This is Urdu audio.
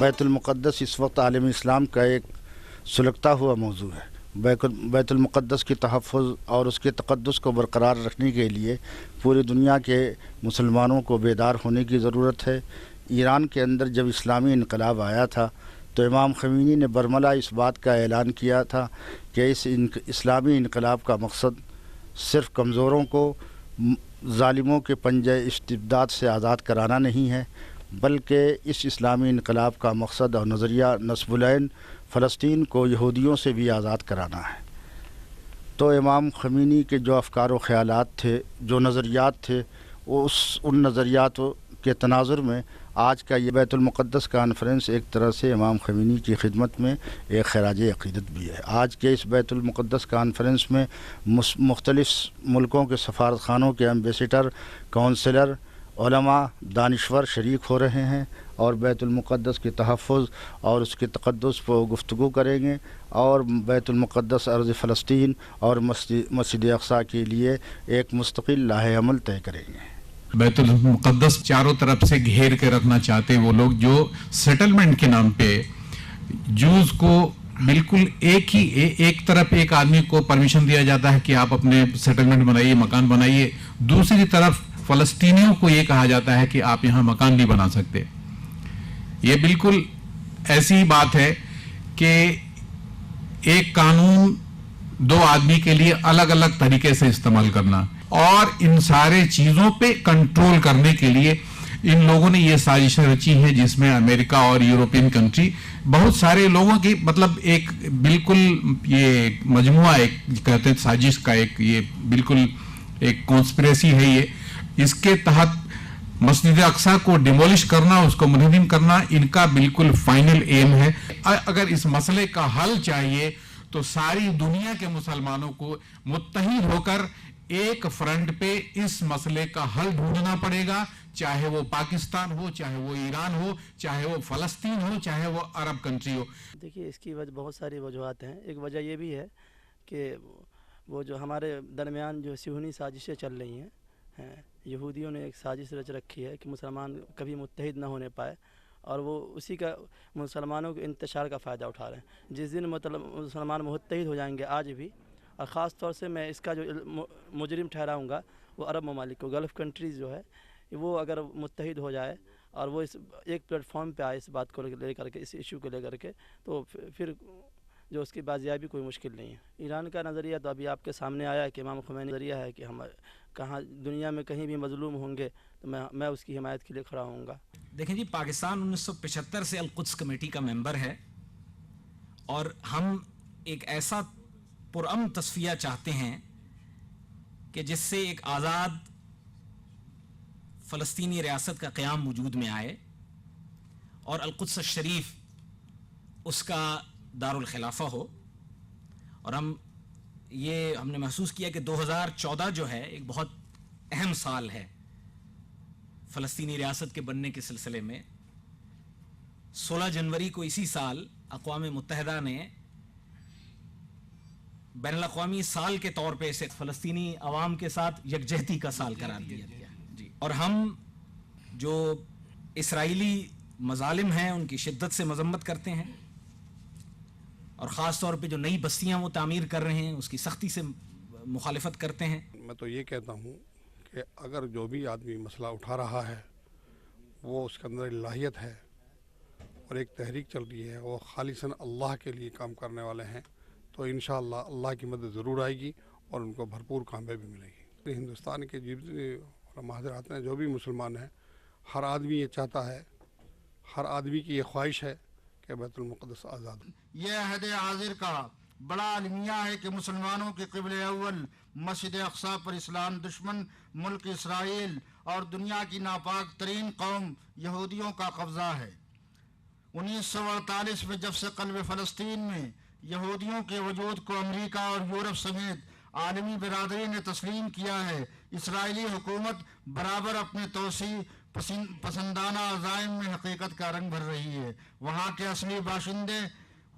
بیت المقدس اس وقت عالم اسلام کا ایک سلگتا ہوا موضوع ہے۔ بیت المقدس کی تحفظ اور اس کے تقدس کو برقرار رکھنے کے لیے پوری دنیا کے مسلمانوں کو بیدار ہونے کی ضرورت ہے۔ ایران کے اندر جب اسلامی انقلاب آیا تھا تو امام خمینی نے برملا اس بات کا اعلان کیا تھا کہ اس اسلامی انقلاب کا مقصد صرف کمزوروں کو ظالموں کے پنجہ استبداد سے آزاد کرانا نہیں ہے، بلکہ اس اسلامی انقلاب کا مقصد اور نظریہ نصب العین فلسطین کو یہودیوں سے بھی آزاد کرانا ہے۔ تو امام خمینی کے جو افکار و خیالات تھے، جو نظریات تھے، ان نظریات کے تناظر میں آج کا یہ بیت المقدس کانفرنس ایک طرح سے امام خمینی کی خدمت میں ایک خراج عقیدت بھی ہے۔ آج کے اس بیت المقدس کانفرنس میں مختلف ملکوں کے سفارت خانوں کے ایمبیسیڈر، کونسلر، علماء، دانشور شریک ہو رہے ہیں اور بیت المقدس کے تحفظ اور اس کے تقدس پر گفتگو کریں گے اور بیت المقدس ارض فلسطین اور مسجد اقصیٰ کے لیے ایک مستقل لاہ عمل طے کریں گے۔ بیت المقدس چاروں طرف سے گھیر کے رکھنا چاہتے وہ لوگ جو سیٹلمنٹ کے نام پہ جوز کو بالکل ایک طرف ایک آدمی کو پرمیشن دیا جاتا ہے کہ آپ اپنے سیٹلمنٹ بنائیے، مکان بنائیے، دوسری طرف فلسطینیوں کو یہ کہا جاتا ہے کہ آپ یہاں مکان نہیں بنا سکتے۔ یہ بالکل ایسی بات ہے کہ ایک قانون دو آدمی کے لیے الگ الگ طریقے سے استعمال کرنا اور ان سارے چیزوں پہ کنٹرول کرنے کے لیے ان لوگوں نے یہ سازشیں رچی ہیں، جس میں امریکہ اور یورپین کنٹری بہت سارے لوگوں کی مطلب ایک بالکل یہ مجموعہ ایک کہتے ہیں سازش کا ایک یہ بالکل ایک کانسپریسی ہے۔ یہ اس کے تحت مسجد اقصیٰ کو ڈیمولش کرنا، اس کو منہدم کرنا ان کا بالکل فائنل ایم ہے۔ اگر اس مسئلے کا حل چاہیے تو ساری دنیا کے مسلمانوں کو متحد ہو کر ایک فرنٹ پہ اس مسئلے کا حل ڈھونڈنا پڑے گا، چاہے وہ پاکستان ہو، چاہے وہ ایران ہو، چاہے وہ فلسطین ہو، چاہے وہ عرب کنٹری ہو۔ دیکھیے اس کی بہت ساری وجوہات ہیں۔ ایک وجہ یہ بھی ہے کہ وہ جو ہمارے درمیان جو صہیونی سازشیں چل رہی ہیں، یہودیوں نے ایک سازش رچ رکھی ہے کہ مسلمان کبھی متحد نہ ہونے پائے اور وہ اسی کا مسلمانوں کے انتشار کا فائدہ اٹھا رہے ہیں۔ جس دن مسلمان متحد ہو جائیں گے آج بھی، اور خاص طور سے میں اس کا جو مجرم ٹھہراؤں گا وہ عرب ممالک کو، گلف کنٹریز جو ہے وہ اگر متحد ہو جائے اور وہ اس ایک پلیٹ فارم پہ آئے اس بات کو لے کر کے، اس ایشو کو لے کر کے، تو پھر جو اس کی بازیابی کوئی مشکل نہیں ہے۔ ایران کا نظریہ تو ابھی آپ کے سامنے آیا ہے کہ امام خمینی نظریہ ہے کہ ہم کہاں دنیا میں کہیں بھی مظلوم ہوں گے تو میں اس کی حمایت کے لیے کھڑا ہوں گا۔ دیکھیں جی، پاکستان 1975 سے القدس کمیٹی کا ممبر ہے اور ہم ایک ایسا پرامن تصفیہ چاہتے ہیں کہ جس سے ایک آزاد فلسطینی ریاست کا قیام وجود میں آئے اور القدس الشریف اس کا دارالخلافہ ہو۔ اور ہم نے محسوس کیا کہ 2014 جو ہے ایک بہت اہم سال ہے فلسطینی ریاست کے بننے کے سلسلے میں۔ 16 جنوری کو اسی سال اقوام متحدہ نے بین الاقوامی سال کے طور پہ اسے فلسطینی عوام کے ساتھ یکجہتی کا سال قرار دیا گیا جی۔ اور ہم جو اسرائیلی مظالم ہیں ان کی شدت سے مذمت کرتے ہیں اور خاص طور پہ جو نئی بستیاں وہ تعمیر کر رہے ہیں اس کی سختی سے مخالفت کرتے ہیں۔ میں تو یہ کہتا ہوں کہ اگر جو بھی آدمی مسئلہ اٹھا رہا ہے وہ اس کے اندر الہیت ہے اور ایک تحریک چل رہی ہے، وہ خالصاً اللہ کے لیے کام کرنے والے ہیں، تو انشاءاللہ اللہ کی مدد ضرور آئے گی اور ان کو بھرپور کامیابی ملے گی۔ ہندوستان کے جتنے علماء حضرات ہیں، جو بھی مسلمان ہیں، ہر آدمی یہ چاہتا ہے، ہر آدمی کی یہ خواہش ہے کہ بیت المقدس آزاد ہو۔ یہ عہد حاضر کا بڑا المیہ ہے کہ مسلمانوں کے قبلہ اول مسجد اقصیٰ پر اسلام دشمن ملک اسرائیل اور دنیا کی ناپاک ترین قوم یہودیوں کا قبضہ ہے۔ 1948 میں جب سے قلب فلسطین میں یہودیوں کے وجود کو امریکہ اور یورپ سمیت عالمی برادری نے تسلیم کیا ہے، اسرائیلی حکومت برابر اپنے توسیع پسندانہ عزائم میں حقیقت کا رنگ بھر رہی ہے۔ وہاں کے اصلی باشندے